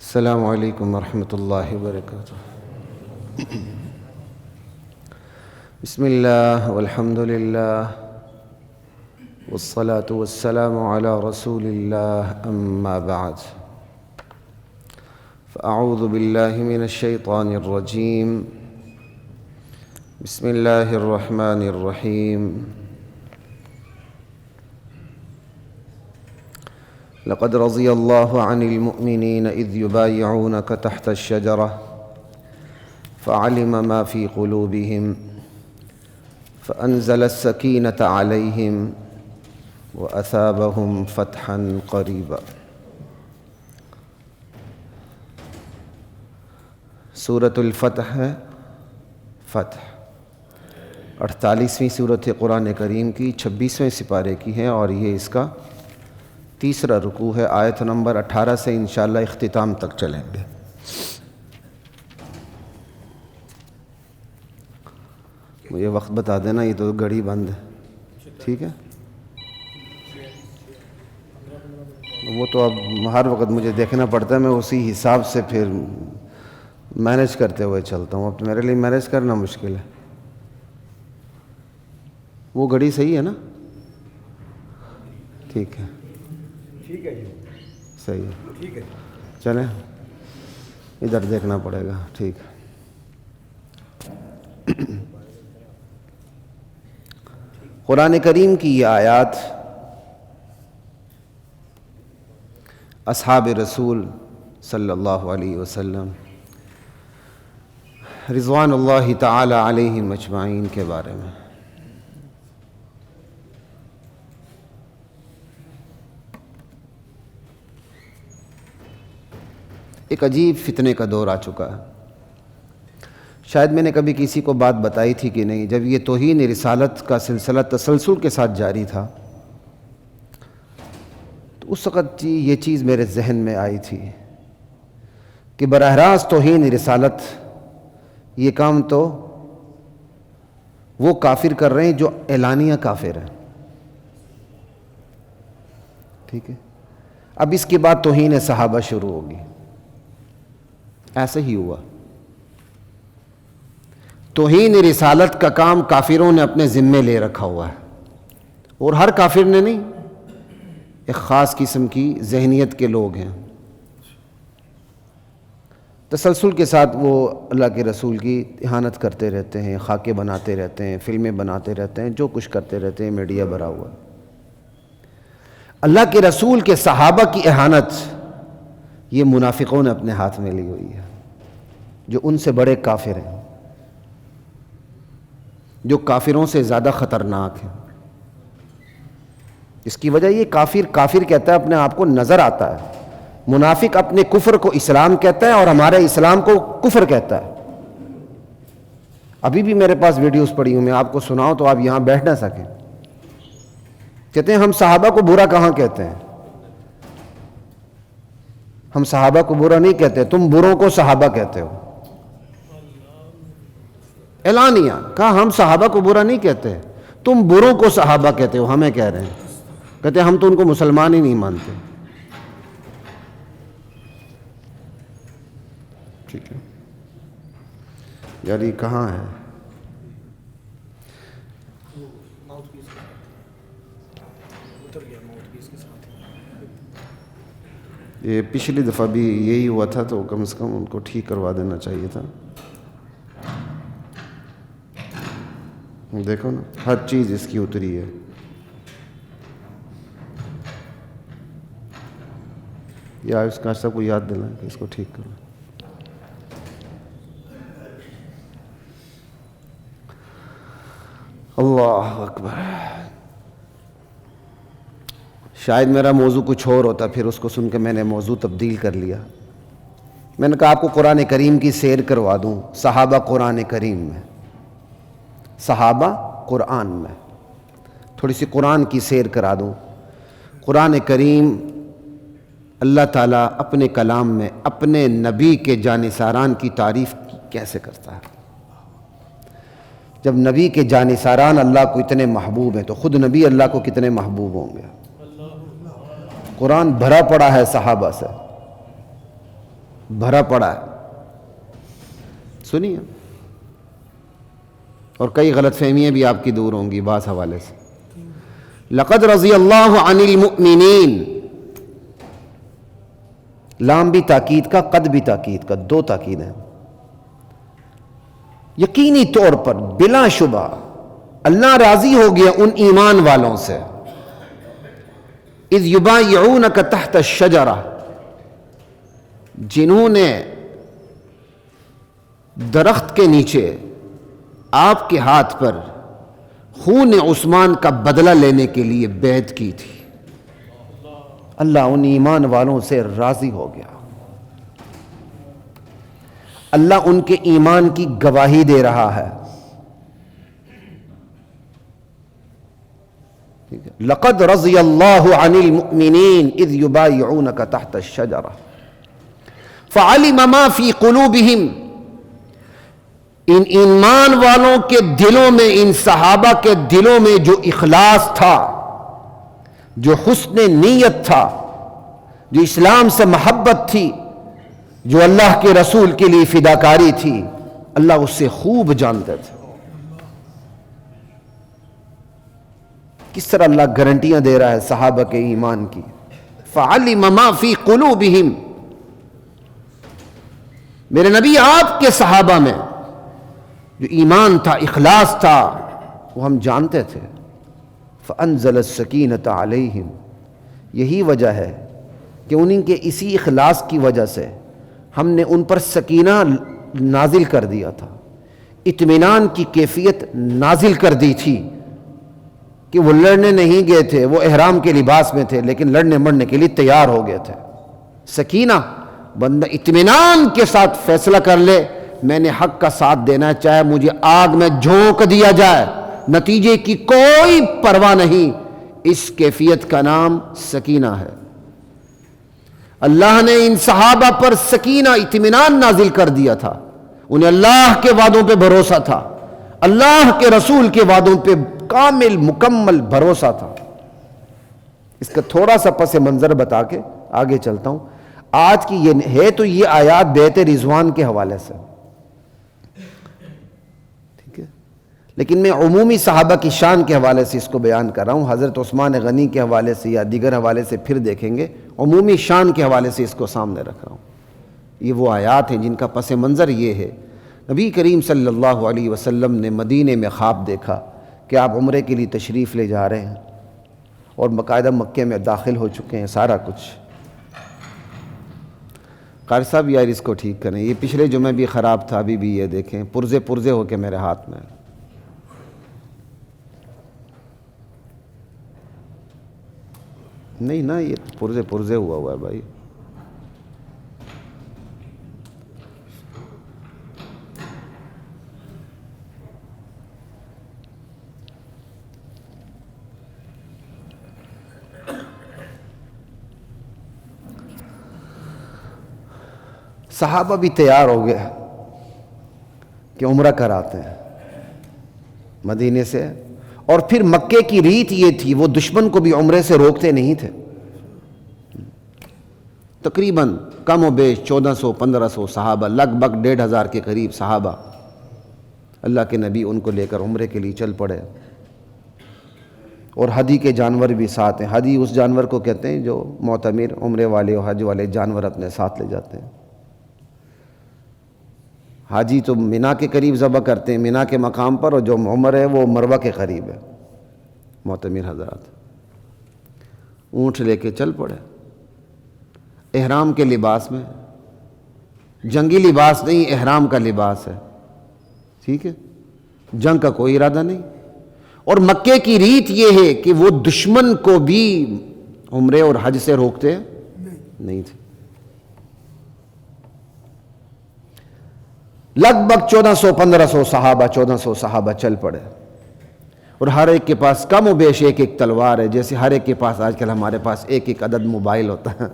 السلام علیکم ورحمۃ اللہ وبرکاتہ۔ بسم اللہ والحمد للہ والصلاة والسلام علی رسول اللہ، اما بعد فاعوذ باللہ من الشیطان الرجیم، بسم اللہ الرحمن الرحیم۔ لقد رضی اللہ عن المؤمنین اذ یبایعونک تحت الشجرہ فعلم ما فی قلوبہم فأنزل السکینۃ علیہم وأثابہم فتحا قریبا۔ سورۃ الفتح ہے، فتح 48ویں سورت قرآن کریم کی 26ویں سپارے کی ہے، اور یہ اس کا تیسرا رکوع ہے۔ آیت نمبر 18 سے انشاءاللہ اختتام تک چلیں گے۔ مجھے وقت بتا دینا، یہ تو گھڑی بند ہے، ٹھیک ہے؟ وہ تو اب ہر وقت مجھے دیکھنا پڑتا ہے، میں اسی حساب سے پھر مینیج کرتے ہوئے چلتا ہوں۔ اب تو میرے لیے مینیج کرنا مشکل ہے۔ وہ گھڑی صحیح ہے نا؟ ٹھیک ہے، صحیح ہے، ٹھیک ہے، چلیں ادھر دیکھنا پڑے گا، ٹھیک ہے۔ قرآن کریم کی یہ آیات اصحاب رسول صلی اللہ علیہ وسلم رضوان اللہ تعالی علیہم اجمعین کے بارے میں۔ ایک عجیب فتنے کا دور آ چکا ہے۔ شاید میں نے کبھی کسی کو بات بتائی تھی کہ نہیں، جب یہ توہین رسالت کا سلسلہ تسلسل کے ساتھ جاری تھا تو اس وقت یہ چیز میرے ذہن میں آئی تھی کہ براہ راست توہین رسالت یہ کام تو وہ کافر کر رہے ہیں جو اعلانیہ کافر ہیں، ٹھیک ہے؟ اب اس کے بعد توہین صحابہ شروع ہوگی۔ ایسے ہی ہوا۔ توہین رسالت کا کام کافروں نے اپنے ذمے لے رکھا ہوا ہے، اور ہر کافر نے نہیں، ایک خاص قسم کی ذہنیت کے لوگ ہیں۔ تسلسل کے ساتھ وہ اللہ کے رسول کی اہانت کرتے رہتے ہیں، خاکے بناتے رہتے ہیں، فلمیں بناتے رہتے ہیں، جو کچھ کرتے رہتے ہیں، میڈیا بھرا ہوا۔ اللہ کے رسول کے صحابہ کی اہانت یہ منافقوں نے اپنے ہاتھ میں لی ہوئی ہے، جو ان سے بڑے کافر ہیں، جو کافروں سے زیادہ خطرناک ہیں۔ اس کی وجہ یہ کافر کہتا ہے، اپنے آپ کو نظر آتا ہے۔ منافق اپنے کفر کو اسلام کہتا ہے، اور ہمارے اسلام کو کفر کہتا ہے۔ ابھی بھی میرے پاس ویڈیوز پڑی ہوں، میں آپ کو سناؤں تو آپ یہاں بیٹھ نہ سکیں۔ کہتے ہیں ہم صحابہ کو برا کہاں کہتے ہیں؟ ہم صحابہ کو برا نہیں کہتے، تم بروں کو صحابہ کہتے ہو۔ اعلانیہ کہا ہم صحابہ کو برا نہیں کہتے، تم بروں کو صحابہ کہتے ہو، ہمیں کہہ رہے ہیں۔ کہتے ہیں ہم تو ان کو مسلمان ہی نہیں مانتے، ٹھیک ہے؟ یار یہ کہاں ہے؟ یہ پچھلی دفعہ بھی یہی ہوا تھا، تو کم سے کم ان کو ٹھیک کروا دینا چاہیے تھا۔ دیکھو نا، ہر چیز اس کی اتری ہے۔ یا اس کا سب کو یاد دلائیں کہ اس کو ٹھیک کرو۔ اللہ اکبر۔ شاید میرا موضوع کچھ اور ہوتا، پھر اس کو سن کے میں نے موضوع تبدیل کر لیا۔ میں نے کہا آپ کو قرآن کریم کی سیر کروا دوں، صحابہ قرآن کریم میں، صحابہ قرآن میں تھوڑی سی قرآن کی سیر کرا دوں۔ قرآن کریم اللہ تعالیٰ اپنے کلام میں اپنے نبی کے جانثاران کی تعریف کیسے کرتا ہے۔ جب نبی کے جانثاران اللہ کو اتنے محبوب ہیں تو خود نبی اللہ کو کتنے محبوب ہوں گے۔ قرآن بھرا پڑا ہے صحابہ سے۔ بھرا پڑا ہے. سنیے, اور کئی غلط فہمیاں بھی آپ کی دور ہوں گی بعض حوالے سے. لقد رضی اللہ عن المؤمنین, لام بھی تاکید کا, قد بھی تاکید کا, دو تاکید ہیں. یقینی طور پر بلا شبہ اللہ راضی ہو گیا ان ایمان والوں سے, اذ یبایعونک تحت الشجرہ, جنہوں نے درخت کے نیچے آپ کے ہاتھ پر خون عثمان کا بدلہ لینے کے لیے بیعت کی تھی. اللہ ان ایمان والوں سے راضی ہو گیا. اللہ ان کے ایمان کی گواہی دے رہا ہے. لقد رضی اللہ عن المؤمنین اذ یبایعونک تحت الشجرہ فعلم ما فی قلوبہم, ان ایمان والوں کے دلوں میں, ان صحابہ کے دلوں میں جو اخلاص تھا, جو حسن نیت تھا, جو اسلام سے محبت تھی, جو اللہ کے رسول کے لیے فداکاری تھی, اللہ اس سے خوب جانتے تھے. کس طرح اللہ گارنٹیاں دے رہا ہے صحابہ کے ایمان کی. فعلم ما فی قلوبہم, میرے نبی آپ کے صحابہ میں جو ایمان تھا, اخلاص تھا, وہ ہم جانتے تھے. فانزل السکینۃ علیہم, یہی وجہ ہے کہ انہیں کے اسی اخلاص کی وجہ سے ہم نے ان پر سکینہ نازل کر دیا تھا, اطمینان کی کیفیت نازل کر دی تھی کہ وہ لڑنے نہیں گئے تھے, وہ احرام کے لباس میں تھے لیکن لڑنے مرنے کے لیے تیار ہو گئے تھے. سکینہ, بندہ اطمینان کے ساتھ فیصلہ کر لے میں نے حق کا ساتھ دینا, چاہے مجھے آگ میں جھونک دیا جائے, نتیجے کی کوئی پرواہ نہیں. اس کیفیت کا نام سکینہ ہے. اللہ نے ان صحابہ پر سکینہ, اطمینان نازل کر دیا تھا. انہیں اللہ کے وعدوں پہ بھروسہ تھا, اللہ کے رسول کے وعدوں پہ کامل مکمل بھروسہ تھا. اس کا تھوڑا سا پس منظر بتا کے آگے چلتا ہوں. آج کی یہ ہے تو یہ آیات بیعت رضوان کے حوالے سے, ٹھیک ہے, لیکن میں عمومی صحابہ کی شان کے حوالے سے اس کو بیان کر رہا ہوں. حضرت عثمان غنی کے حوالے سے یا دیگر حوالے سے پھر دیکھیں گے. عمومی شان کے حوالے سے اس کو سامنے رکھ رہا ہوں. یہ وہ آیات ہیں جن کا پس منظر یہ ہے. نبی کریم صلی اللہ علیہ وسلم نے مدینے میں خواب دیکھا کہ آپ عمرے کے لیے تشریف لے جا رہے ہیں اور باقاعدہ مکے میں داخل ہو چکے ہیں, سارا کچھ. قاری صاحب یار اس کو ٹھیک کریں, یہ پچھلے جمعے بھی خراب تھا, ابھی بھی یہ دیکھیں پرزے پرزے ہو کے میرے ہاتھ میں. نہیں نا, یہ پرزے پرزے ہوا ہے بھائی. صحابہ بھی تیار ہو گئے کہ عمرہ کراتے ہیں مدینے سے. اور پھر مکے کی ریت یہ تھی, وہ دشمن کو بھی عمرے سے روکتے نہیں تھے. تقریباً کم و بیش 1400-1500 صحابہ, لگ بھگ 1500 کے قریب صحابہ, اللہ کے نبی ان کو لے کر عمرے کے لیے چل پڑے. اور حدی کے جانور بھی ساتھ ہیں. حدی اس جانور کو کہتے ہیں جو معتمر, عمرے والے اور حج والے جانور اپنے ساتھ لے جاتے ہیں. حاجی تو مینا کے قریب ذبح کرتے ہیں, مینا کے مقام پر, اور جو عمر ہے وہ مروہ کے قریب ہے. معتمر حضرات اونٹ لے کے چل پڑے احرام کے لباس میں, جنگی لباس نہیں, احرام کا لباس ہے, ٹھیک ہے, جنگ کا کوئی ارادہ نہیں. اور مکے کی ریت یہ ہے کہ وہ دشمن کو بھی عمرے اور حج سے روکتے نہیں تھے. لگ بھگ 1400-1500 صحابہ, 1400 صحابہ چل پڑے, اور ہر ایک کے پاس کم و بیش ایک ایک تلوار ہے, جیسے ہر ایک کے پاس آج کل ہمارے پاس ایک ایک عدد موبائل ہوتا ہے.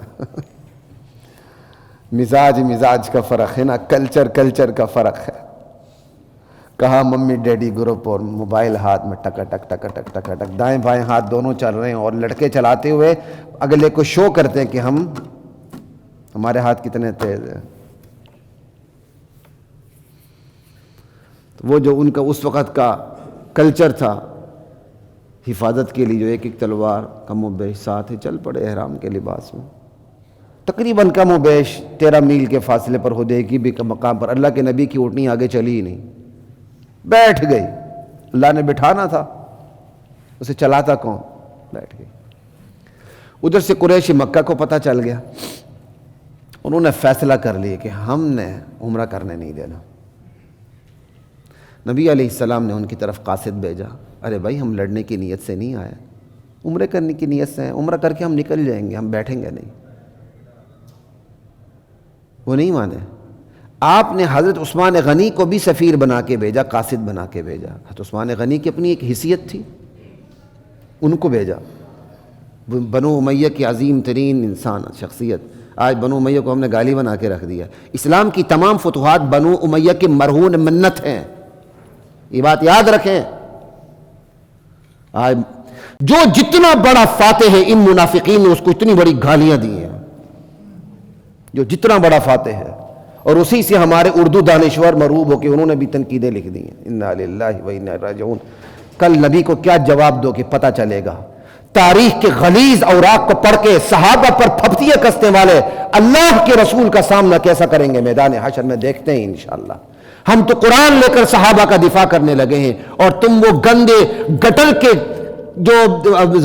مزاج کا فرق ہے نا, کلچر کا فرق ہے. کہاں ممی ڈیڈی گروپ اور موبائل ہاتھ میں ٹکا ٹک ٹکا ٹک ٹکا ٹک, دائیں بائیں ہاتھ دونوں چل رہے ہیں, اور لڑکے چلاتے ہوئے اگلے کو شو کرتے ہیں کہ ہمارے ہاتھ کتنے تیز ہیں. تو وہ جو ان کا اس وقت کا کلچر تھا، حفاظت کے لیے جو ایک ایک تلوار کم و بیش ساتھ ہی چل پڑے احرام کے لباس میں. تقریباً کم و بیش 13 میل کے فاصلے پر حدیبیہ کے مقام پر اللہ کے نبی کی اونٹنی آگے چلی ہی نہیں، بیٹھ گئی. اللہ نے بٹھانا تھا، اسے چلاتا کون؟ بیٹھ گئی. ادھر سے قریش مکہ کو پتہ چل گیا، انہوں نے فیصلہ کر لیا کہ ہم نے عمرہ کرنے نہیں دینا. نبی علیہ السلام نے ان کی طرف قاصد بھیجا، ارے بھائی ہم لڑنے کی نیت سے نہیں آئے، عمرے کرنے کی نیت سے ہیں، عمرہ کر کے ہم نکل جائیں گے، ہم بیٹھیں گے نہیں. وہ نہیں مانے. آپ نے حضرت عثمان غنی کو بھی سفیر بنا کے بھیجا، قاصد بنا کے بھیجا. حضرت عثمان غنی کی اپنی ایک حیثیت تھی، ان کو بھیجا. بنو امیہ کی عظیم ترین انسان شخصیت، آج بنو امیہ کو ہم نے گالی بنا کے رکھ دیا. اسلام کی تمام فتوحات بنو امیہ کی مرہون منت ہیں، یہ بات یاد رکھیں. آج جو جتنا بڑا فاتح ہے، ان منافقین نے اس کو اتنی بڑی گالیاں دی ہیں، جو جتنا بڑا فاتح ہے، اور اسی سے ہمارے اردو دانشور مرعوب ہو کے انہوں نے بھی تنقیدیں لکھ دی ہیں. انا للہ و انا الیہ راجعون. کل نبی کو کیا جواب دو کہ پتہ چلے گا. تاریخ کے غلیظ اوراق کو پڑھ کے صحابہ پر پھپتیاں کسنے والے اللہ کے رسول کا سامنا کیسا کریں گے میدان حشر میں، دیکھتے ہیں انشاءاللہ. ہم تو قرآن لے کر صحابہ کا دفاع کرنے لگے ہیں، اور تم وہ گندے گٹر کے جو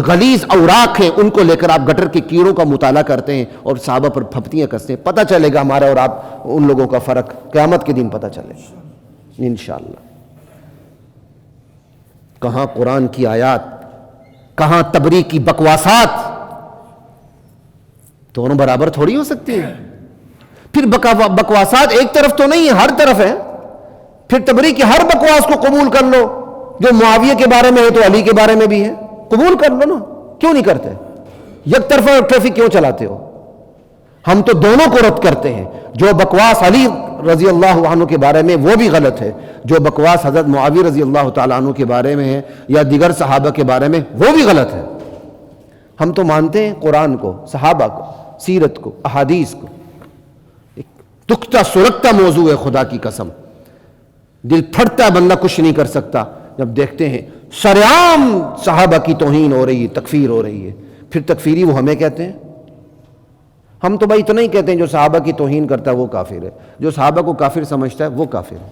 غلیظ اوراق ہیں ان کو لے کر آپ گٹر کے کیڑوں کا مطالعہ کرتے ہیں اور صحابہ پر پھپتیاں کستے ہیں. پتہ چلے گا ہمارا اور آپ ان لوگوں کا فرق، قیامت کے دن پتہ چلے گا انشاءاللہ. کہاں قرآن کی آیات، کہاں تبریغ کی بکواسات، دونوں برابر تھوڑی ہو سکتی ہیں. پھر بکواسات ایک طرف تو نہیں ہے، ہر طرف ہے. پھر تبریغ کی ہر بکواس کو قبول کر لو، جو معاویہ کے بارے میں ہے تو علی کے بارے میں بھی ہے، قبول کر لو نا. کیوں نہیں کرتے؟ یک طرفہ ٹریفک کیوں چلاتے ہو؟ ہم تو دونوں کو رد کرتے ہیں. جو بکواس علی رضی اللہ عنہ کے بارے میں وہ بھی غلط ہے، جو بکواس حضرت معاویہ رضی اللہ تعالیٰ عنہ کے بارے میں ہے یا دیگر صحابہ کے بارے میں وہ بھی غلط ہے. ہم تو مانتے ہیں قرآن کو، صحابہ کو، سیرت کو، احادیث کو. ایک دکھتا سرکتا موضوع ہے، خدا کی قسم. دل پھٹتا ہے، بندہ کچھ نہیں کر سکتا جب دیکھتے ہیں سرعام صحابہ کی توہین ہو رہی ہے، تکفیر ہو رہی ہے. پھر تکفیری وہ ہمیں کہتے ہیں. ہم تو بھائی اتنا ہی کہتے ہیں جو صحابہ کی توہین کرتا ہے وہ کافر ہے، جو صحابہ کو کافر سمجھتا ہے وہ کافر ہے.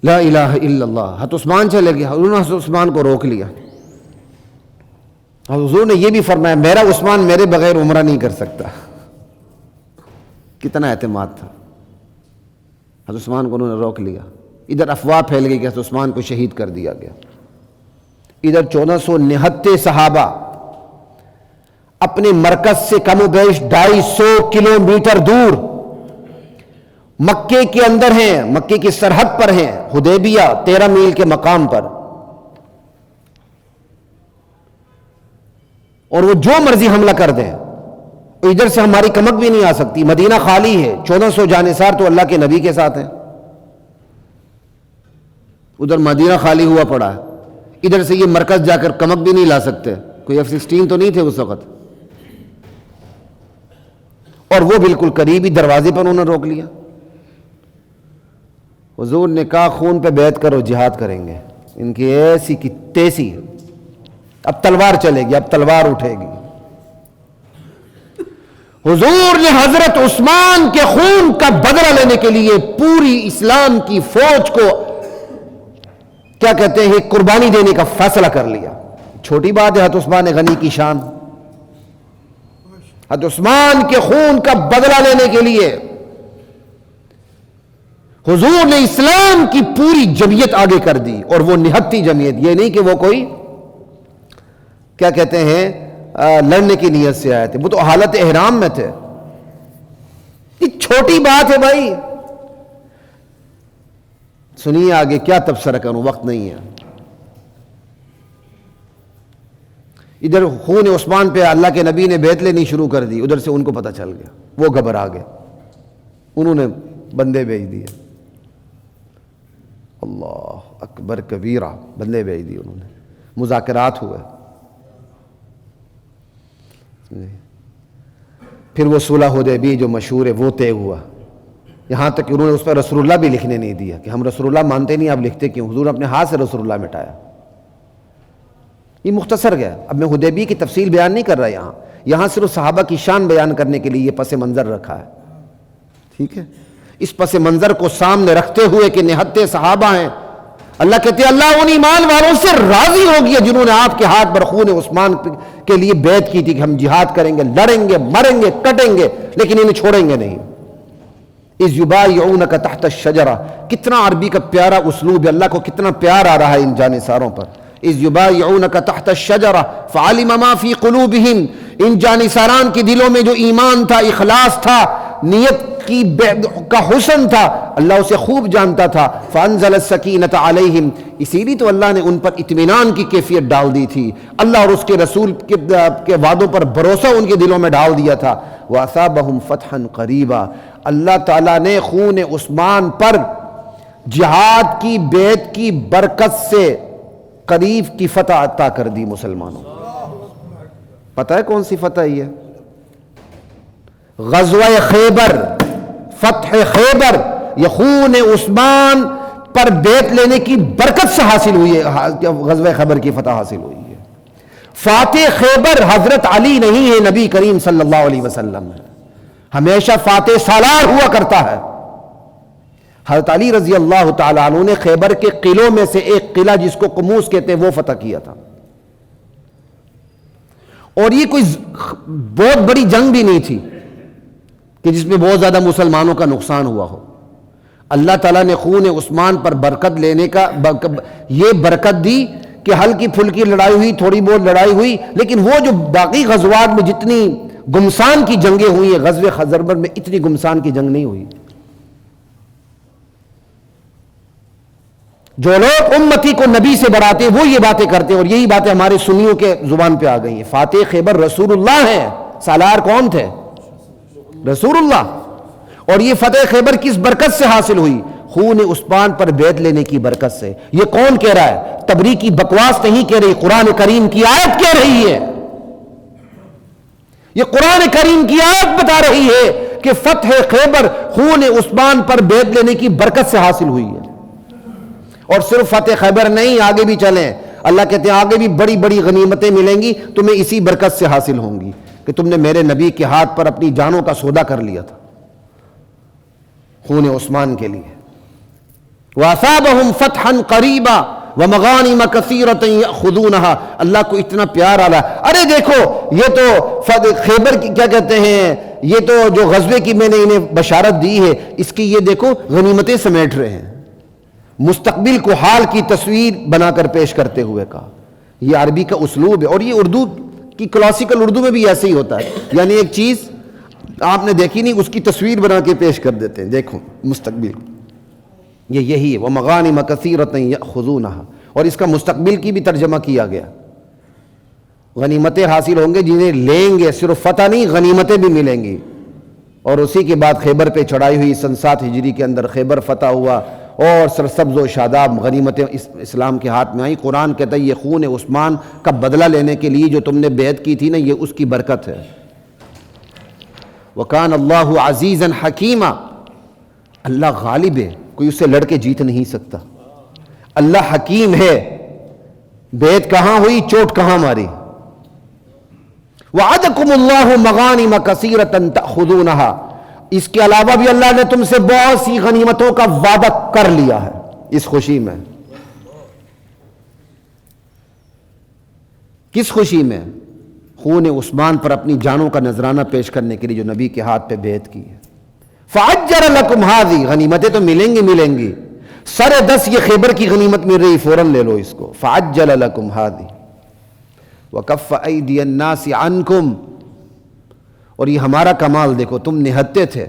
لا الہ الا اللہ. حضرت عثمان چلے گیا، انہوں نے حضرت عثمان کو روک لیا. حضور نے یہ بھی فرمایا میرا عثمان میرے بغیر عمرہ نہیں کر سکتا. کتنا اعتماد تھا. حضرت عثمان کو انہوں نے روک لیا. ادھر افواہ پھیل گئی کہ حضرت عثمان کو شہید کر دیا گیا. ادھر 1469 صحابہ اپنے مرکز سے کم و بیش 250 کلومیٹر دور مکے کے اندر ہیں، مکے کی سرحد پر ہیں، حدیبیہ 13 میل کے مقام پر. اور وہ جو مرضی حملہ کر دیں، ادھر سے ہماری کمک بھی نہیں آ سکتی. مدینہ خالی ہے، 1400 جانثار تو اللہ کے نبی کے ساتھ ہیں. ادھر مدینہ خالی ہوا پڑا ہے، ادھر سے یہ مرکز جا کر کمک بھی نہیں لا سکتے. کوئی F-16 تو نہیں تھے اس وقت، اور وہ بالکل قریبی دروازے پر انہوں نے روک لیا. حضور نے کہا خون پہ بیعت کرو، جہاد کریں گے. ان کی ایسی کی تیسی، اب تلوار چلے گی، اب تلوار اٹھے گی. حضور نے حضرت عثمان کے خون کا بدلہ لینے کے لیے پوری اسلام کی فوج کو کیا کہتے ہیں قربانی دینے کا فیصلہ کر لیا. چھوٹی بات ہے حضرت عثمان غنی کی شان. حضرت عثمان کے خون کا بدلہ لینے کے لیے حضور نے اسلام کی پوری جمعیت آگے کر دی، اور وہ نہتی جمعیت، یہ نہیں کہ وہ کوئی کیا کہتے ہیں لڑنے کی نیت سے آئے تھے، وہ تو حالت احرام میں تھے. یہ چھوٹی بات ہے بھائی. سنیے آگے کیا تبصرہ کروں، وقت نہیں ہے. ادھر خون عثمان پہ اللہ کے نبی نے بیعت لینی شروع کر دی، ادھر سے ان کو پتہ چل گیا، وہ گھبرا گئے، انہوں نے بندے بھیج دیے. اللہ اکبر کبیرہ، بندے بھیج دیے انہوں نے. مذاکرات ہوئے، پھر وہ صلح حدیبیہ جو مشہور ہے وہ طے ہوا. یہاں تک کہ انہوں نے اس پر رسول اللہ بھی لکھنے نہیں دیا کہ ہم رسول اللہ مانتے نہیں، آپ لکھتے کیوں؟ حضور نے اپنے ہاتھ سے رسول اللہ مٹایا. یہ مختصر گیا. اب میں حدیبیہ کی تفصیل بیان نہیں کر رہا یہاں صرف صحابہ کی شان بیان کرنے کے لیے یہ پس منظر رکھا ہے. ٹھیک ہے، اس پس منظر کو سامنے رکھتے ہوئے کہ نہتے صحابہ ہیں. اللہ کہتے ہیں اللہ ان ایمان والوں سے راضی ہو گیا جنہوں نے آپ کے ہاتھ پر خون عثمان کے لیے بیعت کی تھی کہ ہم جہاد کریں گے، لڑیں گے، مریں گے، کٹیں گے، لیکن انہیں چھوڑیں گے نہیں. اذ یبایعونک تحت الشجرہ، کتنا عربی کا پیارا اسلوب ہے، اللہ کو کتنا پیار آ رہا ہے ان جانثاروں پر. اذ یبایعونک تحت الشجرہ فعلم ما فی قلوبہم، ان جانثاران کے دلوں میں جو ایمان تھا، اخلاص تھا، نیت کا حسن تھا، اللہ اسے خوب جانتا تھا. فانزل السکینۃ علیہم، اسی لیے تو اللہ نے ان پر اطمینان کی کیفیت ڈال دی تھی. اللہ اور اس کے رسول کے وعدوں پر بھروسہ ان کے دلوں میں ڈال دیا تھا. وَأَثَابَهُمْ فَتْحًا قَرِيبًا، اللہ تعالیٰ نے خون عثمان پر جہاد کی بیعت کی برکت سے قریب کی فتح عطا کر دی مسلمانوں. پتہ ہے کون سی فتح ہے؟ غزوہ خیبر، فتح خیبر، یہ خون عثمان پر بیعت لینے کی برکت سے حاصل ہوئی ہے. غزوہ خیبر کی فتح حاصل ہوئی ہے. فاتح خیبر حضرت علی نہیں ہے، نبی کریم صلی اللہ علیہ وسلم ہے. ہمیشہ فاتح سالار ہوا کرتا ہے. حضرت علی رضی اللہ تعالیٰ عنہ نے خیبر کے قلعوں میں سے ایک قلعہ جس کو قموس کہتے ہیں وہ فتح کیا تھا. اور یہ کوئی بہت بڑی جنگ بھی نہیں تھی کہ جس میں بہت زیادہ مسلمانوں کا نقصان ہوا ہو. اللہ تعالیٰ نے خون عثمان پر برکت لینے کا یہ برکت دی کہ ہلکی پھلکی لڑائی ہوئی، تھوڑی بہت لڑائی ہوئی، لیکن وہ جو باقی غزوات میں جتنی گمسان کی جنگیں ہوئی ہیں، غزوہ خیبر میں اتنی گمسان کی جنگ نہیں ہوئی. جو لوگ امتی کو نبی سے بڑھاتے ہیں وہ یہ باتیں کرتے ہیں، اور یہی باتیں ہمارے سنیوں کے زبان پہ آ گئی ہیں. فاتح خیبر رسول اللہ ہیں. سالار کون تھے؟ رسول اللہ. اور یہ فتح خیبر کس برکت سے حاصل ہوئی؟ خون عثمان پر بیعت لینے کی برکت سے. یہ کون کہہ رہا ہے؟ تبریکی بکواس نہیں کہہ رہی، قرآن کریم کی آیت کہہ رہی ہے. یہ قرآن کریم کی آیت بتا رہی ہے کہ فتح خیبر خون عثمان پر بیعت لینے کی برکت سے حاصل ہوئی ہے. اور صرف فتح خیبر نہیں، آگے بھی چلیں. اللہ کہتے ہیں آگے بھی بڑی بڑی غنیمتیں ملیں گی تمہیں اسی برکت سے حاصل ہوں گی کہ تم نے میرے نبی کے ہاتھ پر اپنی جانوں کا سودا کر لیا تھا خون عثمان کے لیے. وَأَثَابَهُمْ فَتْحًا قَرِيبًا وَمَغَانِمَ كَثِيرَةً يَأْخُذُونَهَا. اللہ کو اتنا پیار آ رہا ہے. ارے دیکھو یہ تو خیبر کی کیا کہتے ہیں، یہ تو جو غزوے کی میں نے انہیں بشارت دی ہے، اس کی یہ دیکھو غنیمتیں سمیٹ رہے ہیں. مستقبل کو حال کی تصویر بنا کر پیش کرتے ہوئے کہا. یہ عربی کا اسلوب ہے، اور یہ اردو کی کلاسیکل اردو میں بھی ایسے ہی ہوتا ہے. یعنی ایک چیز آپ نے دیکھی نہیں، اس کی تصویر بنا کے پیش کر دیتے ہیں. دیکھو مستقبل یہی ہے. وَمَغَانِمَ كَثِيرَةً يَأْخُذُونَهَا. اور اس کا مستقبل کی بھی ترجمہ کیا گیا. غنیمتیں حاصل ہوں گے جنہیں لیں گے، صرف فتح نہیں غنیمتیں بھی ملیں گی. اور اسی کے بعد خیبر پہ چڑھائی ہوئی، سن 7 ہجری کے اندر خیبر فتح ہوا اور سرسبز و شاداب غنیمتیں اسلام کے ہاتھ میں آئیں. قرآن کہتا ہے یہ خون عثمان کا بدلہ لینے کے لیے جو تم نے بیعت کی تھی نا، یہ اس کی برکت ہے. وَكَانَ اللَّهُ عَزِيزًا حَكِيمًا. اللہ غالب ہے، کوئی اسے لڑ کے جیت نہیں سکتا. اللہ حکیم ہے. بیعت کہاں ہوئی، چوٹ کہاں ماری. وَعَدَكُمُ اللَّهُ مَغَانِمَ كَثِيرَةً تَأْخُذُونَهَا. اس کے علاوہ بھی اللہ نے تم سے بہت سی غنیمتوں کا وعدہ کر لیا ہے اس خوشی میں. کس خوشی میں؟ خون عثمان پر اپنی جانوں کا نذرانہ پیش کرنے کے لیے جو نبی کے ہاتھ پہ بیعت کی ہے. فَعَجَّلَ لَكُمْ هَذِهِ. غنیمتیں تو ملیں گی. سر 10 یہ خیبر کی غنیمت مل رہی، فوراً لے لو اس کو. فَعَجَّلَ لَكُمْ هَذِهِ وَكَفَّ أَيْدِيَ النَّاسِ عَنْكُمْ. اور یہ ہمارا کمال دیکھو، تم نہتے تھے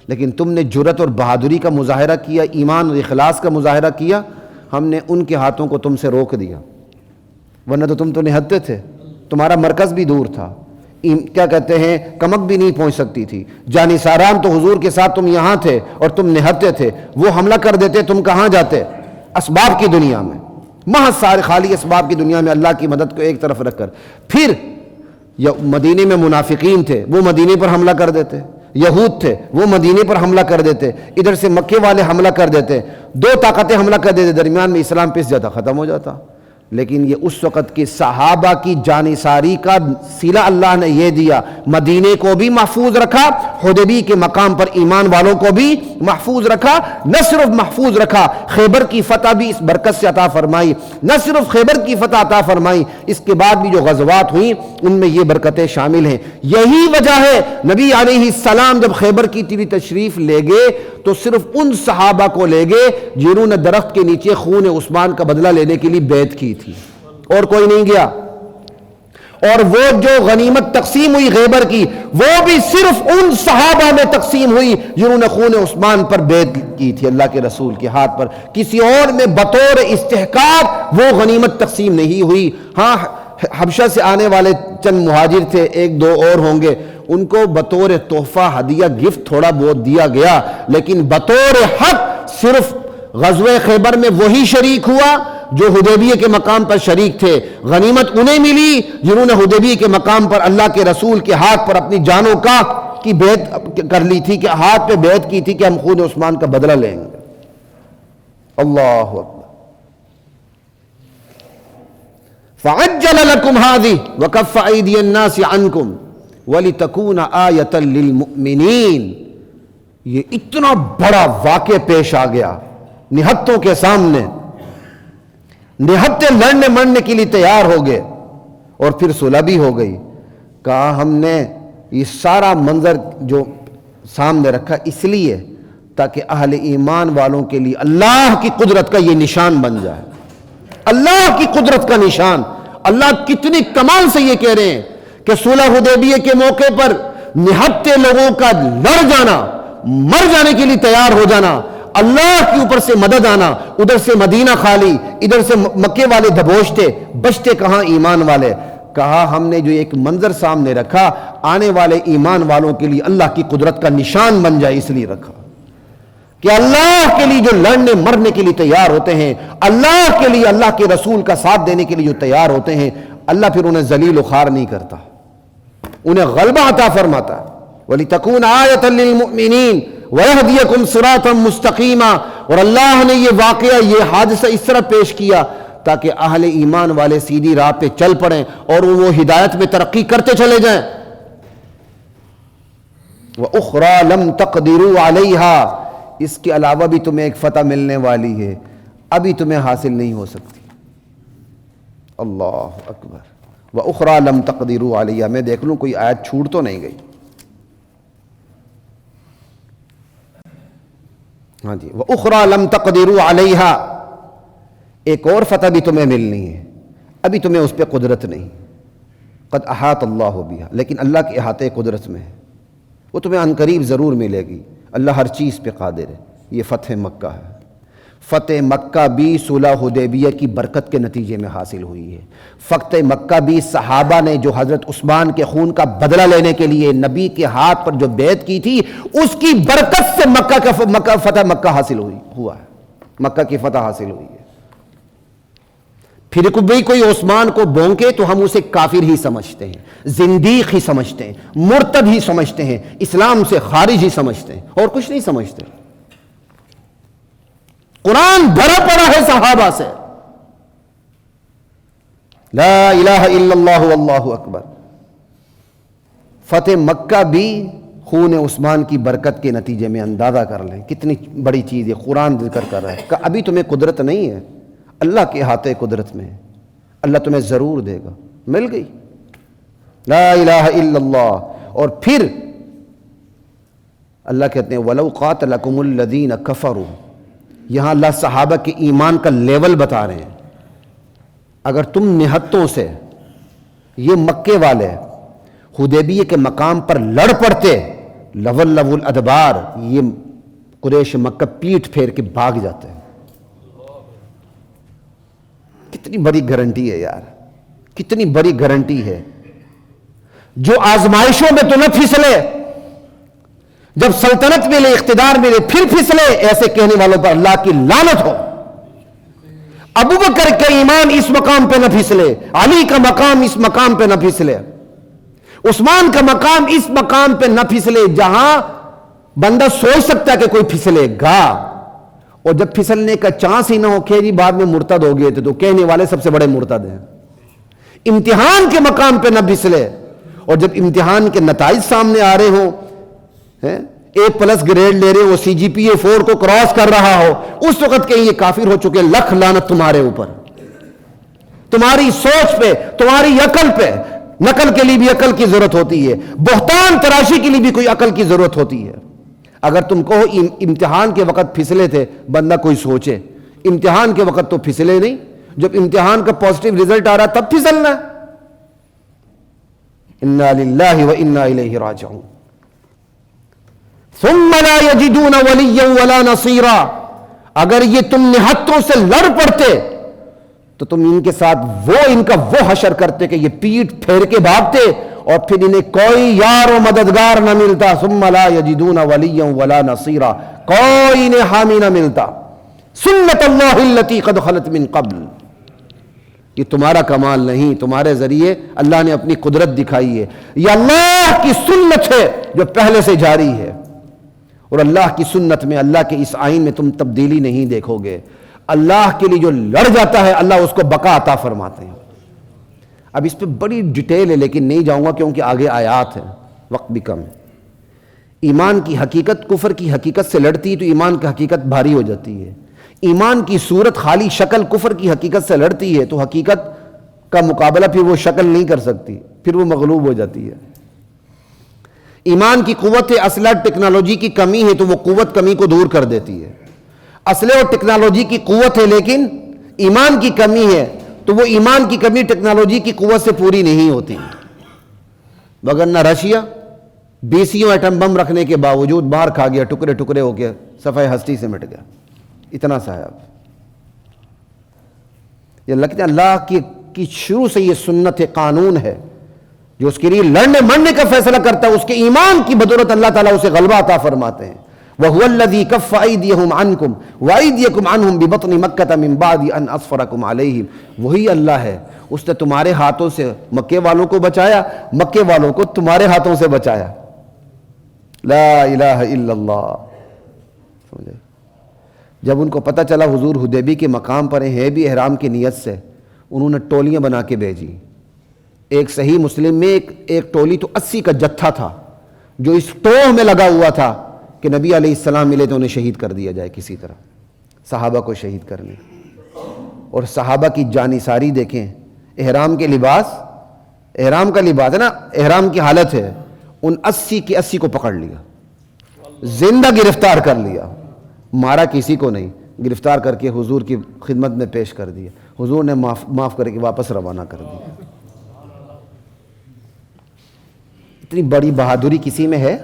لیکن تم نے جرأت اور بہادری کا مظاہرہ کیا، ایمان اور اخلاص کا مظاہرہ کیا. ہم نے ان کے ہاتھوں کو تم سے روک دیا، ورنہ تو تم تو نہتے تھے. تمہارا مرکز بھی دور تھا، کیا کہتے ہیں کمک بھی نہیں پہنچ سکتی تھی. جانثاران تو حضور کے ساتھ تم یہاں تھے اور تم نہتے تھے. وہ حملہ کر دیتے، تم کہاں جاتے؟ اسباب کی دنیا میں، محض سارے خالی اسباب کی دنیا میں اللہ کی مدد کو ایک طرف رکھ کر. پھر مدینے میں منافقین تھے، وہ مدینے پر حملہ کر دیتے. یہود تھے وہ مدینے پر حملہ کر دیتے، ادھر سے مکے والے حملہ کر دیتے، دو طاقتیں حملہ کر دیتے، درمیان میں اسلام پس جاتا، ختم ہو جاتا. لیکن یہ اس وقت کے صحابہ کی جانثاری کا صلہ اللہ نے یہ دیا، مدینے کو بھی محفوظ رکھا، حدیبیہ کے مقام پر ایمان والوں کو بھی محفوظ رکھا. نہ صرف محفوظ رکھا، خیبر کی فتح بھی اس برکت سے عطا فرمائی. نہ صرف خیبر کی فتح عطا فرمائی، اس کے بعد بھی جو غزوات ہوئیں ان میں یہ برکتیں شامل ہیں. یہی وجہ ہے نبی علیہ السلام جب خیبر کی طرف تشریف لے گئے تو صرف ان صحابہ کو لے گئے جنہوں نے درخت کے نیچے خون عثمان کا بدلہ لینے کے لیے بیعت کی تھی، اور کوئی نہیں گیا. اور وہ جو غنیمت تقسیم ہوئی خیبر کی، وہ بھی صرف ان صحابہ میں تقسیم ہوئی جنہوں نے خون عثمان پر بیعت کی تھی اللہ کے رسول کے ہاتھ پر. کسی اور میں بطور استحقاق وہ غنیمت تقسیم نہیں ہوئی. ہاں حبشہ سے آنے والے چند مہاجر تھے، ایک دو اور ہوں گے، ان کو بطور تحفہ ہدیہ گفٹ تھوڑا بہت دیا گیا، لیکن بطور حق صرف غزوہ خیبر میں وہی شریک ہوا جو حدیبیہ کے مقام پر شریک تھے. غنیمت انہیں ملی جنہوں نے حدیبیہ کے مقام پر اللہ کے رسول کے ہاتھ پر اپنی جانوں کی بیعت کر لی تھی، کہ ہاتھ پہ بیعت کی تھی کہ ہم خون عثمان کا بدلہ لیں گے. اللہ اکبر. فعجل لكم هذه وكف ايدي الناس عنكم ولتكون آية للمؤمنين. یہ اتنا بڑا واقعہ پیش آ گیا نہتوں کے سامنے، نہتے لڑنے مرنے کے لیے تیار ہو گئے، اور پھر صلح بھی ہو گئی. کہا ہم نے یہ سارا منظر جو سامنے رکھا اس لیے تاکہ اہل ایمان والوں کے لیے اللہ کی قدرت کا یہ نشان بن جائے. اللہ کی قدرت کا نشان. اللہ کتنی کمال سے یہ کہہ رہے ہیں کہ صلح حدیبیہ کے موقع پر نہتے لوگوں کا لڑ جانا، مر جانے کے لیے تیار ہو جانا، اللہ کے اوپر سے مدد آنا، ادھر سے مدینہ خالی، ادھر سے مکے والے دبوچتے، بچتے کہاں ایمان والے. کہا ہم نے جو ایک منظر سامنے رکھا آنے والے ایمان والوں کے لیے اللہ کی قدرت کا نشان بن جائے، اس لیے رکھا کہ اللہ کے لیے جو لڑنے مرنے کے لیے تیار ہوتے ہیں، اللہ کے لیے اللہ کے رسول کا ساتھ دینے کے لیے جو تیار ہوتے ہیں، اللہ پھر انہیں ذلیل و خوار نہیں کرتا، انہیں غلبہ عطا فرماتا. وَلِتَكُونَ آیَةً لِّلْمُؤْمِنِينَ وَيَهْدِيَكُمْ صِرَاطًا مُسْتَقِيمًا. اور اللہ نے یہ واقعہ، یہ حادثہ اس طرح پیش کیا تاکہ اہل ایمان والے سیدھی راہ پہ چل پڑیں اور وہ ہدایت میں ترقی کرتے چلے جائیں. وَأُخْرَى لَمْ تَقْدِرُوا عَلَيْهَا. اس کے علاوہ بھی تمہیں ایک فتح ملنے والی ہے، ابھی تمہیں حاصل نہیں ہو سکتی. اللہ اکبر. وَأُخْرَى لَمْ تَقْدِرُوا عَلَيْهَا. میں دیکھ لوں کوئی آیت چھوٹ تو نہیں گئی. ہاں جی، وَأُخْرَى لَمْ تَقْدِرُوا عَلَيْهَا. ایک اور فتح بھی تمہیں ملنی ہے، ابھی تمہیں اس پہ قدرت نہیں. قد احاط اللہ بها. لیکن اللہ کے احاطے قدرت میں ہے، وہ تمہیں عنقریب ضرور ملے گی. اللہ ہر چیز پہ قادر ہے. یہ فتح مکہ ہے. فتح مکہ بھی صلح حدیبیہ کی برکت کے نتیجے میں حاصل ہوئی ہے. فتح مکہ بھی صحابہ نے جو حضرت عثمان کے خون کا بدلہ لینے کے لیے نبی کے ہاتھ پر جو بیعت کی تھی، اس کی برکت سے فتح مکہ حاصل ہوا ہے. مکہ کی فتح حاصل ہوئی ہے. پھر کوئی عثمان کو بونکے تو ہم اسے کافر ہی سمجھتے ہیں، زندیق ہی سمجھتے ہیں، مرتد ہی سمجھتے ہیں، اسلام سے خارج ہی سمجھتے ہیں، اور کچھ نہیں سمجھتے. قرآن بھرا پڑا ہے صحابہ سے. لا الہ الا اللہ واللہ اکبر. فتح مکہ بھی خون عثمان کی برکت کے نتیجے میں. اندازہ کر لیں کتنی بڑی چیز ہے. قرآن ذکر کر رہا ہے کہ ابھی تمہیں قدرت نہیں ہے، اللہ کے احاطے قدرت میں ہے، اللہ تمہیں ضرور دے گا. مل گئی. لا الہ الا اللہ. اور پھر اللہ کہتے ہیں وَلَوْ قَاتَلَكُمُ الَّذِينَ كَفَرُوا. یہاں اللہ صحابہ کے ایمان کا لیول بتا رہے ہیں. اگر تم نہتوں سے، یہ مکے والے حدیبیہ کے مقام پر لڑ پڑتے، لَوَلَّوُا الْأَدْبَارَ، یہ قریش مکہ پیٹھ پھیر کے بھاگ جاتے ہیں. کتنی بڑی گارنٹی ہے یار، کتنی بڑی گارنٹی ہے. جو آزمائشوں میں تو نہ پھسلے، جب سلطنت ملے، اقتدار ملے، پھر پھسلے، ایسے کہنے والوں پر اللہ کی لعنت ہو. ابو بکر کا ایمان اس مقام پہ نہ پھسلے، علی کا مقام اس مقام پہ نہ پھسلے. عثمان کا مقام اس مقام پہ نہ پھسلے جہاں بندہ سوچ سکتا ہے کہ کوئی پھسلے گا، اور جب پھسلنے کا چانس ہی نہ ہو کہ جی بعد میں مرتد ہو گئے تھے، تو کہنے والے سب سے بڑے مرتد ہیں۔ امتحان کے مقام پہ نہ پھسلے، اور جب امتحان کے نتائج سامنے آ رہے ہوں، A+ گریڈ لے رہے ہو، CGPA 4 کو کراس کر رہا ہو، اس وقت کہ یہ کافر ہو چکے، لکھ لعنت تمہارے اوپر، تمہاری سوچ پہ، تمہاری عقل پہ۔ نقل کے لیے بھی عقل کی ضرورت ہوتی ہے، بہتان تراشی کے لیے بھی کوئی عقل کی ضرورت ہوتی ہے۔ اگر تم کہو امتحان کے وقت پھسلے تھے، بندہ کوئی سوچے، امتحان کے وقت تو پھسلے نہیں، جب امتحان کا پازیٹیو رزلٹ آ رہا تب پھسلنا ہے۔ انا للہ و انا الیہ راجعون۔ ثم لا یجدون ولیا ولا نصیرا، اگر یہ تم نے ہتھوں سے لڑ پڑتے تو تم ان کے ساتھ ان کا وہ حشر کرتے کہ یہ پیٹ پھیر کے بھاگتے، اور پھر انہیں کوئی یار و مددگار نہ ملتا۔ ثم لا یجدون ولیا ولا نصیرا، کوئی انہیں حامی نہ ملتا۔ سنت اللہ التی قد خلت من قبل، یہ تمہارا کمال نہیں، تمہارے ذریعے اللہ نے اپنی قدرت دکھائی ہے، یہ اللہ کی سنت ہے جو پہلے سے جاری ہے، اور اللہ کی سنت میں، اللہ کے اس آئین میں تم تبدیلی نہیں دیکھو گے۔ اللہ کے لیے جو لڑ جاتا ہے اللہ اس کو بقا عطا فرماتے ہیں۔ اب اس پہ بڑی ڈیٹیل ہے لیکن نہیں جاؤں گا کیونکہ آگے آیات ہیں، وقت بھی کم ہے۔ ایمان کی حقیقت کفر کی حقیقت سے لڑتی ہے تو ایمان کی حقیقت بھاری ہو جاتی ہے۔ ایمان کی صورت خالی شکل کفر کی حقیقت سے لڑتی ہے تو حقیقت کا مقابلہ پھر وہ شکل نہیں کر سکتی، پھر وہ مغلوب ہو جاتی ہے۔ ایمان کی قوت ہے، اسلحہ ٹیکنالوجی کی کمی ہے تو وہ قوت کمی کو دور کر دیتی ہے۔ اسلحہ اور ٹیکنالوجی کی قوت ہے لیکن ایمان کی کمی ہے تو وہ ایمان کی کمی ٹیکنالوجی کی قوت سے پوری نہیں ہوتی۔ وگرنہ رشیا 20 ایٹم بم رکھنے کے باوجود باہر کھا گیا، ٹکڑے ٹکڑے ہو گیا، صفحہ ہستی سے مٹ گیا، اتنا سا ہے۔ اب یہ لگتا ہے اللہ کی شروع سے یہ سنت ہے، قانون ہے، جو اس کے لیے لڑنے مرنے کا فیصلہ کرتا ہے، اس کے ایمان کی بدولت اللہ تعالیٰ اسے غلبہ عطا فرماتے ہیں۔ وَهُوَ الَّذِي كَفَّ أَيْدِيَهُمْ عَنْكُمْ وَأَيْدِيَكُمْ عَنْهُمْ بِبَطْنِ مَكَّةَ مِنْ بَعْدِ أَنْ أَظْفَرَكُمْ عَلَيْهِمْ، وہی اللہ ہے، اس نے تمہارے ہاتھوں سے مکے والوں کو بچایا، مکے والوں کو تمہارے ہاتھوں سے بچایا۔ لا الہ الا اللہ۔ سمجھے؟ جب ان کو پتہ چلا حضور حدیبی کے مقام پر ہیں بھی احرام کی نیت سے، انہوں نے ٹولیاں بنا کے بھیجی۔ ایک صحیح مسلم میں ایک ٹولی تو 80 کا جتھا تھا جو اس ٹوہ میں لگا ہوا تھا کہ نبی علیہ السلام ملے تو انہیں شہید کر دیا جائے کسی طرح، صحابہ کو شہید کرنے۔ اور صحابہ کی جانثاری دیکھیں، احرام کے لباس، احرام کا لباس ہے نا، احرام کی حالت ہے، ان 80 کے 80 کو پکڑ لیا، زندہ گرفتار کر لیا، مارا کسی کو نہیں، گرفتار کر کے حضور کی خدمت میں پیش کر دیا، حضور نے معاف کر کے واپس روانہ کر دیا۔ اتنی بڑی بہادری کسی میں ہے؟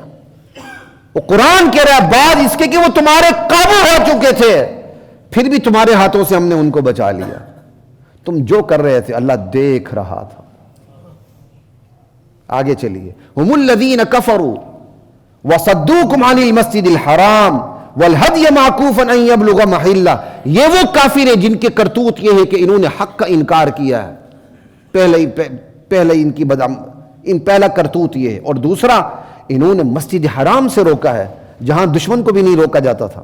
وہ قرآن کہہ رہا ہے بعد اس کے کہ وہ تمہارے قابو ہو چکے تھے، پھر بھی تمہارے ہاتھوں سے ہم نے ان کو بچا لیا۔ تم جو کر رہے تھے اللہ دیکھ رہا تھا۔ آگے چلیے، هم الذین کفروا وصدوکم عن المسجد الحرام والہدی معکوفا ان یبلغ محلہ، یہ وہ کافر ہیں جن کے کرتوت یہ ہے کہ انہوں نے حق کا انکار کیا ہے، پہلے ان پہلا کرتوت یہ ہے، اور دوسرا انہوں نے مسجد حرام سے روکا ہے جہاں دشمن کو بھی نہیں روکا جاتا تھا،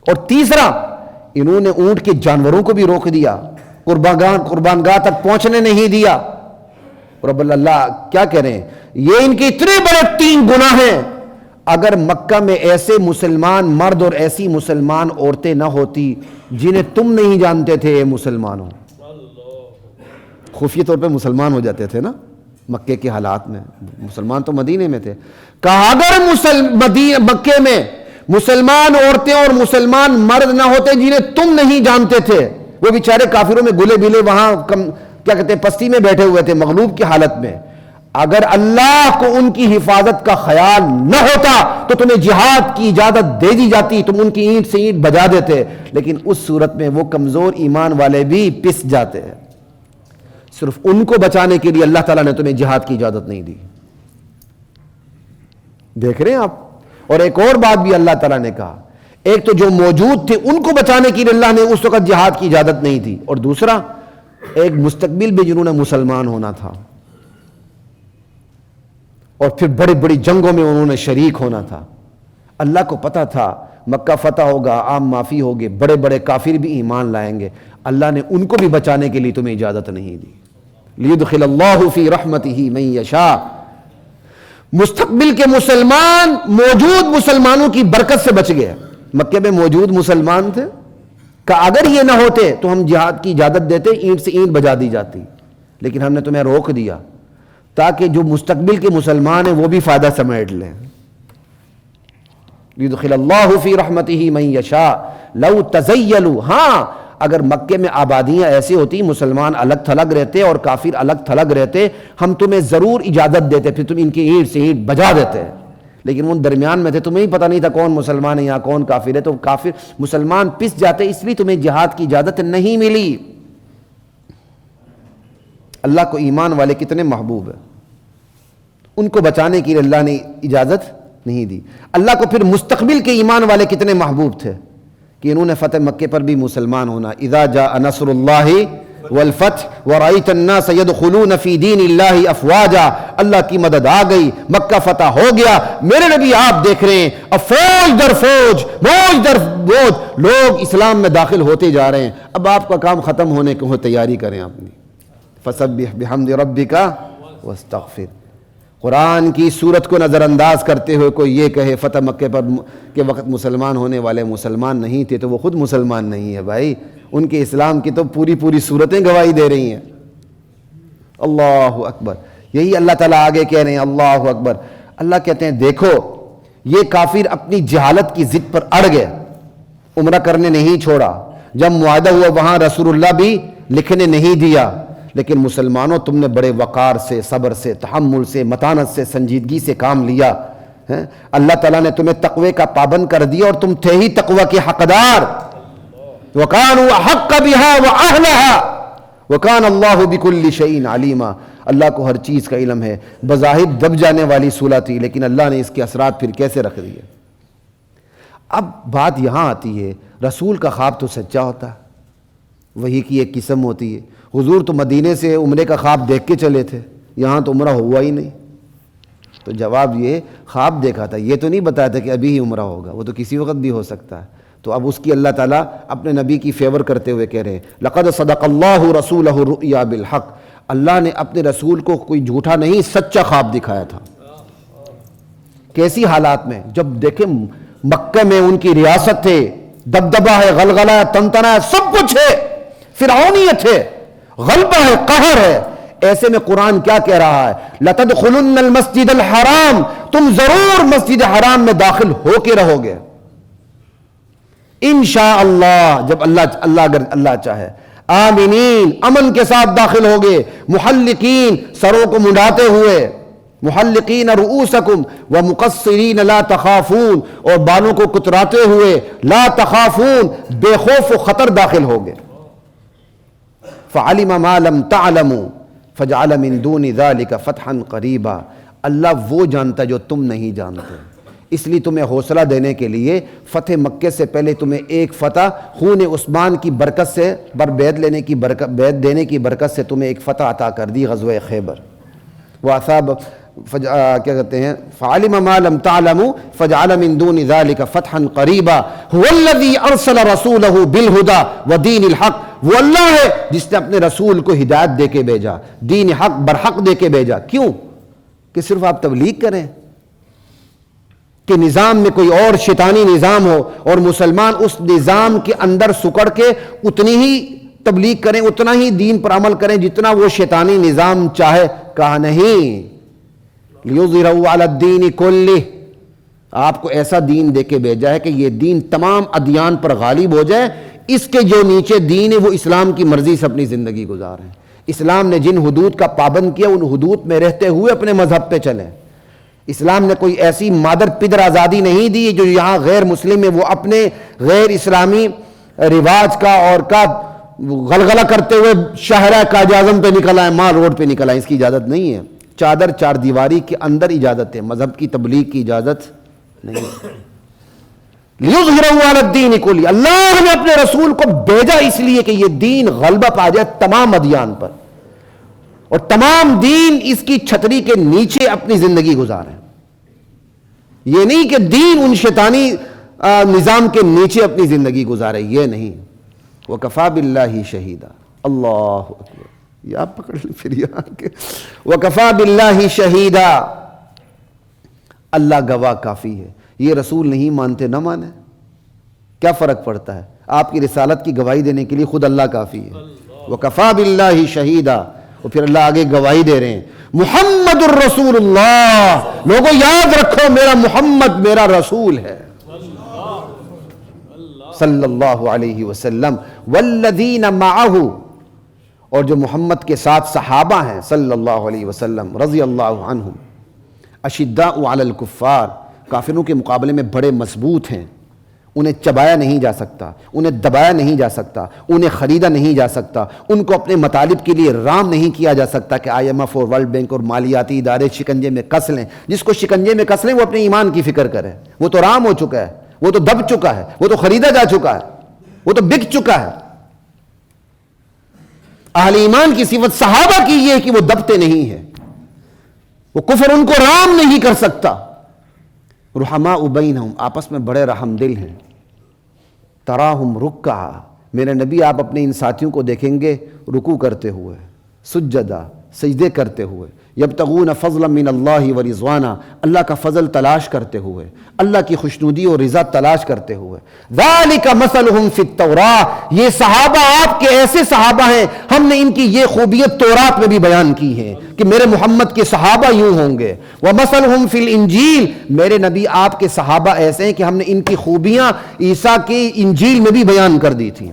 اور تیسرا انہوں نے اونٹ کے جانوروں کو بھی روک دیا، قربانگاہ تک پہنچنے نہیں دیا۔ رب اللہ کیا کہہ رہے ہیں؟ یہ ان کے اتنے بڑے 3 گناہ ہیں، اگر مکہ میں ایسے مسلمان مرد اور ایسی مسلمان عورتیں نہ ہوتی جنہیں تم نہیں جانتے تھے، اے مسلمانوں، خفیہ طور پہ مسلمان ہو جاتے تھے نا مکے کے حالات میں، مسلمان تو مدینے میں تھے، کہا اگر مکے میں مسلمان عورتیں اور مسلمان مرد نہ ہوتے جنہیں تم نہیں جانتے تھے، وہ بیچارے کافروں میں گلے بلے وہاں کیا کہتے ہیں پستی میں بیٹھے ہوئے تھے مغلوب کی حالت میں، اگر اللہ کو ان کی حفاظت کا خیال نہ ہوتا تو تمہیں جہاد کی اجازت دے دی جاتی، تم ان کی اینٹ سے اینٹ بجا دیتے، لیکن اس صورت میں وہ کمزور ایمان والے بھی پس جاتے ہیں۔ صرف ان کو بچانے کے لیے اللہ تعالیٰ نے تمہیں جہاد کی اجازت نہیں دی۔ دیکھ رہے ہیں آپ؟ اور ایک اور بات بھی اللہ تعالیٰ نے کہا، ایک تو جو موجود تھے ان کو بچانے کے لیے اللہ نے اس وقت جہاد کی اجازت نہیں دی، اور دوسرا ایک مستقبل بھی جنہوں نے مسلمان ہونا تھا، اور پھر بڑی بڑی جنگوں میں انہوں نے شریک ہونا تھا. اللہ کو پتہ تھا مکہ فتح ہوگا, عام معافی ہوگے, بڑے بڑے کافر بھی ایمان لائیں گے. اللہ نے ان کو بھی بچانے کے لیے تمہیں اجازت نہیں دی. لیدخل اللہ فی رحمتہ من یشاء. مستقبل کے مسلمان موجود مسلمانوں کی برکت سے بچ گئے. مکے میں موجود مسلمان تھے کہ اگر یہ نہ ہوتے تو ہم جہاد کی اجازت دیتے, اینٹ سے اینٹ بجا دی جاتی, لیکن ہم نے تمہیں روک دیا تاکہ جو مستقبل کے مسلمان ہیں وہ بھی فائدہ سمیٹ لیں. لیدخل اللہ فی رحمتہ من یشاء لو تزیلوا. ہاں اگر مکے میں آبادیاں ایسی ہوتی, مسلمان الگ تھلگ رہتے اور کافر الگ تھلگ رہتے, ہم تمہیں ضرور اجازت دیتے, پھر تم ان کی اینٹ سے اینٹ بجا دیتے. لیکن وہ درمیان میں تھے, تمہیں ہی پتہ نہیں تھا کون مسلمان ہے یا کون کافر ہے, تو کافر مسلمان پس جاتے, اس لیے تمہیں جہاد کی اجازت نہیں ملی. اللہ کو ایمان والے کتنے محبوب ہیں, ان کو بچانے کے لیے اللہ نے اجازت نہیں دی. اللہ کو پھر مستقبل کے ایمان والے کتنے محبوب تھے کہ انہوں نے فتح مکے پر بھی مسلمان ہونا. اذا جاء نصر اللہ والفتح ورأيت الناس يدخلون في دین اللہ افواجا. اللہ کی مدد آ گئی, مکہ فتح ہو گیا. میرے نبی آپ دیکھ رہے ہیں فوج در فوج, موج در موج لوگ اسلام میں داخل ہوتے جا رہے ہیں. اب آپ کا کام ختم ہونے کو تیاری کریں اپنی. فسبح بحمد ربک واستغفر. قرآن کی صورت کو نظر انداز کرتے ہوئے کوئی یہ کہے فتح مکے پر کے وقت مسلمان ہونے والے مسلمان نہیں تھے, تو وہ خود مسلمان نہیں ہے بھائی. ان کے اسلام کی تو پوری صورتیں گواہی دے رہی ہیں. اللہ اکبر. یہی اللہ تعالیٰ آگے کہہ رہے ہیں اللہ اکبر. اللہ کہتے ہیں دیکھو یہ کافر اپنی جہالت کی ضد پر اڑ گئے, عمرہ کرنے نہیں چھوڑا. جب معاہدہ ہوا وہاں رسول اللہ بھی لکھنے نہیں دیا. لیکن مسلمانوں تم نے بڑے وقار سے, صبر سے, تحمل سے, متانت سے, سنجیدگی سے کام لیا. اللہ تعالیٰ نے تمہیں تقوی کا پابند کر دیا اور تم تھے ہی تقوی کے حقدار. وَكَانُوا أَحَقَّ بِهَا وَأَهْلَهَا وَكَانَ اللَّهُ بِكُلِّ شَيْءٍ عَلِيمًا. اللہ کو ہر چیز کا علم ہے. بظاہر دب جانے والی صلح تھی, لیکن اللہ نے اس کے اثرات پھر کیسے رکھ دیے. اب بات یہاں آتی ہے, رسول کا خواب تو سچا ہوتا ہے, وہی کی ایک قسم ہوتی ہے. حضور تو مدینے سے عمرے کا خواب دیکھ کے چلے تھے, یہاں تو عمرہ ہوا ہی نہیں. تو جواب یہ, خواب دیکھا تھا, یہ تو نہیں بتایا تھا کہ ابھی ہی عمرہ ہوگا, وہ تو کسی وقت بھی ہو سکتا ہے. تو اب اس کی اللہ تعالیٰ اپنے نبی کی فیور کرتے ہوئے کہہ رہے ہیں لقد صدق اللہ رسولہ الرؤیا بالحق. اللہ نے اپنے رسول کو کوئی جھوٹا نہیں سچا خواب دکھایا تھا. کیسی حالات میں, جب دیکھیں مکہ میں ان کی ریاست تھے, دبدبہ ہے, غلغلہ ہے, تنتنا ہے, سب کچھ ہے, فرعونیت ہے, غلبہ ہے, قہر ہے. ایسے میں قرآن کیا کہہ رہا ہے لَتَدْخُلُنَّ الْمَسْجِدَ الْحَرَامِ. تم ضرور مسجد حرام میں داخل ہو کے رہو گے انشاءاللہ, جب اللہ چاہے. آمینین, امن کے ساتھ داخل ہوگے. محلقین, سروں کو منڈاتے ہوئے. محلقین رؤوسکم ومقصرین لا تخافون, اور بالوں کو کتراتے ہوئے. لا تخافون, بے خوف و خطر داخل ہوگے. فعلم ما لم تعلموا فجعل من دون ذلك فتحا قریبا. اللہ وہ جانتا جو تم نہیں جانتے, اس لیے تمہیں حوصلہ دینے کے لیے فتح مکے سے پہلے تمہیں ایک فتح خون عثمان کی برکت سے, بیعت دینے کی برکت سے تمہیں ایک فتح عطا کر دی, غزوہ خیبر. وَأَصَابَ کیا کہتے ہیں فَعَلِمَ مَا لَمْ تَعْلَمُوا فَجَعَلَ مِن دُونِ ذَلِكَ فَتْحًا قَرِيبًا هُوَ الَّذِي أَرْسَلَ رَسُولَهُ بِالْهُدَى وَدِينِ الْحَقِّ. وہ اللہ ہے جس نے اپنے رسول کو ہدایت دے کے بھیجا, دین حق برحق دے کے بھیجا. کیوں کہ صرف آپ تبلیغ کریں کہ نظام میں کوئی اور شیطانی نظام ہو اور مسلمان اس نظام کے اندر سکڑ کے اتنی ہی تبلیغ کریں, اتنا ہی دین پر عمل کریں جتنا وہ شیطانی نظام چاہے. کہا نہیں, لِيُظْهِرَهُ عَلَى الدِّينِ كُلِّهِ. آپ کو ایسا دین دے کے بھیجا ہے کہ یہ دین تمام ادیان پر غالب ہو جائے. اس کے جو نیچے دین ہے وہ اسلام کی مرضی سے اپنی زندگی گزار رہے ہیں. اسلام نے جن حدود کا پابند کیا ان حدود میں رہتے ہوئے اپنے مذہب پہ چلیں. اسلام نے کوئی ایسی مادر پدر آزادی نہیں دی جو یہاں غیر مسلم ہے وہ اپنے غیر اسلامی رواج کا اور کا غلغلہ کرتے ہوئے شاہراہ قائد اعظم پہ نکل آئے, مال روڈ پہ نکل آئے. اس کی اجازت نہیں ہے. چادر چار دیواری کے اندر اجازت ہے, مذہب کی تبلیغ کی اجازت نہیں ہے. لِيُظْهِرَهُ عَلَى الدِّينِ كُلِّهِ. اللہ نے اپنے رسول کو بھیجا اس لیے کہ یہ دین غلبہ پا جائے تمام ادیان پر. اور تمام دین اس کی چھتری کے نیچے اپنی زندگی گزاریں. یہ نہیں کہ دین ان شیطانی نظام کے نیچے اپنی زندگی گزارے, یہ نہیں. وَكَفَى بِاللَّهِ شَهِيدًا. اللہ اکبر. یہ آپ پکڑ لیں پھر یہاں کے وَكَفَى بِاللَّهِ شَهِيدًا. اللہ گواہ کافی ہے. یہ رسول نہیں مانتے نہ مانیں, کیا فرق پڑتا ہے؟ آپ کی رسالت کی گواہی دینے کے لیے خود اللہ کافی ہے. وَكَفَى بِاللَّهِ شَهِيدًا. اور پھر اللہ آگے گواہی دے رہے ہیں, محمد الرسول اللہ. لوگوں یاد رکھو میرا محمد میرا رسول ہے صلی اللہ علیہ وسلم. والذین معہ, اور جو محمد کے ساتھ صحابہ ہیں صلی اللہ علیہ وسلم رضی اللہ عنہم, اشداء علی الکفار, کافروں کے مقابلے میں بڑے مضبوط ہیں. انہیں چبایا نہیں جا سکتا, انہیں دبایا نہیں جا سکتا, انہیں خریدا نہیں جا سکتا, ان کو اپنے مطالب کے لیے رام نہیں کیا جا سکتا کہ IMF اور ورلڈ بینک اور مالیاتی ادارے شکنجے میں کس لیں. جس کو شکنجے میں کس لیں وہ اپنے ایمان کی فکر کرے. وہ تو رام ہو چکا ہے, وہ تو دب چکا ہے, وہ تو خریدا جا چکا ہے, وہ تو بک چکا ہے. اہل ایمان کی صفت صحابہ کی یہ ہے کہ وہ دبتے نہیں ہیں, وہ کفر ان کو رام نہیں کر سکتا. رحماء بینہم, آپس میں بڑے رحم دل ہیں. تراہم رکعا, میرے نبی آپ اپنے ان ساتھیوں کو دیکھیں گے رکوع کرتے ہوئے, سجدہ سجدے کرتے ہوئے, یبتغون فضلا من اللہ ورضوانا, اللہ کا فضل تلاش کرتے ہوئے, اللہ کی خوشنودی اور رضا تلاش کرتے ہوئے. ذالک مثلہم فی التوراۃ, یہ صحابہ آپ کے ایسے صحابہ ہیں, ہم نے ان کی یہ خوبیت تورات میں بھی بیان کی ہے کہ میرے محمد کے صحابہ یوں ہوں گے. ومثلہم فی الانجیل, میرے نبی آپ کے صحابہ ایسے ہیں کہ ہم نے ان کی خوبیاں عیسیٰ کی انجیل میں بھی بیان کر دی تھیں.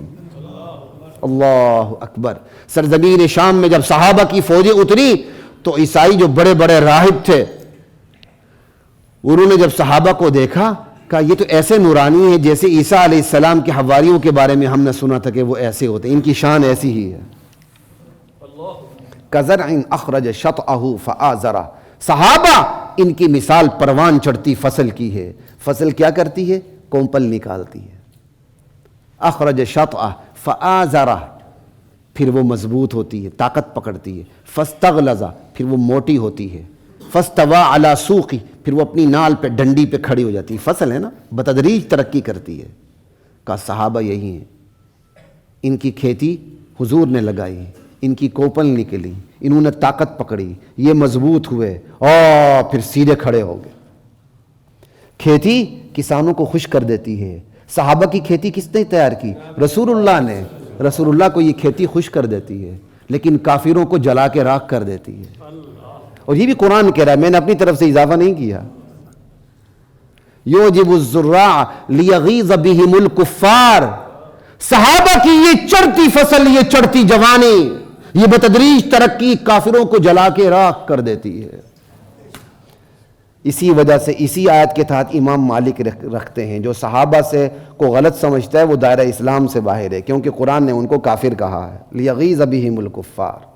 اللہ اکبر. سرزمین شام میں جب صحابہ کی فوجیں اتری تو عیسائی جو بڑے بڑے راہب تھے انہوں نے جب صحابہ کو دیکھا کہا یہ تو ایسے نورانی ہے جیسے عیسیٰ علیہ السلام کے حواریوں کے بارے میں ہم نے سنا تھا کہ وہ ایسے ہوتے ہیں, ان کی شان ایسی ہی ہے. کزرع اخرج شطأہ فآزرہ, صحابہ ان کی مثال پروان چڑھتی فصل کی ہے. فصل کیا کرتی ہے؟ کومپل نکالتی ہے. اخرج شطأہ فآزرہ, پھر وہ مضبوط ہوتی ہے, طاقت پکڑتی ہے. فاستغلظ, پھر وہ موٹی ہوتی ہے. فاستوى علی سوقی, پھر وہ اپنی نال پہ ڈنڈی پہ کھڑی ہو جاتی ہے. فصل ہے نا, بتدریج ترقی کرتی ہے. کہا صحابہ یہی ہیں, ان کی کھیتی حضور نے لگائی, ان کی کوپل نکلی, انہوں نے طاقت پکڑی, یہ مضبوط ہوئے اور پھر سیدھے کھڑے ہو گئے. کھیتی کسانوں کو خوش کر دیتی ہے. صحابہ کی کھیتی کس نے تیار کی؟ رسول اللہ نے. رسول اللہ کو یہ کھیتی خوش کر دیتی ہے, لیکن کافروں کو جلا کے راکھ کر دیتی ہے. اور یہ بھی قرآن کہہ رہا ہے, میں نے اپنی طرف سے اضافہ نہیں کیا. یوجب الزراع لیغیظ بہم الکفار, صحابہ کی یہ چڑھتی فصل, یہ چڑھتی جوانی, یہ بتدریج ترقی کافروں کو جلا کے راکھ کر دیتی ہے. اسی وجہ سے اسی آیت کے تحت امام مالک رکھتے ہیں, جو صحابہ سے کو غلط سمجھتا ہے وہ دائرہ اسلام سے باہر ہے, کیونکہ قرآن نے ان کو کافر کہا ہے. لیغیظ بہم الکفار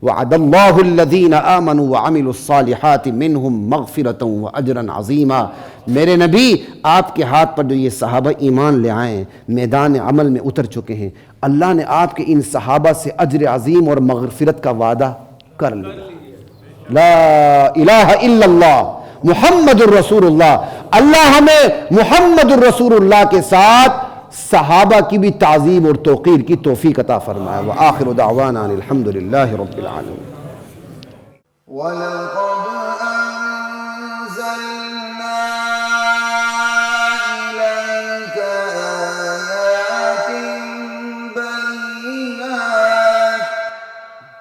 وعد اللہ الذین آمنوا وعملوا الصالحات منہم مغفرۃ واجرا عظیما. میرے نبی آپ کے ہاتھ پر جو یہ صحابہ ایمان لے آئے ہیں, میدان عمل میں اتر چکے ہیں, اللہ نے آپ کے ان صحابہ سے اجر عظیم اور مغفرت کا وعدہ کر لیا. لا الہ الا اللہ محمد الرسول اللہ. اللہ ہمیں محمد الرسول اللہ کے ساتھ صحابہ کی بھی تعظیم اور توقیر کی توفیق عطا فرمائے. وآخر دعوانا الحمد للہ رب العالمین.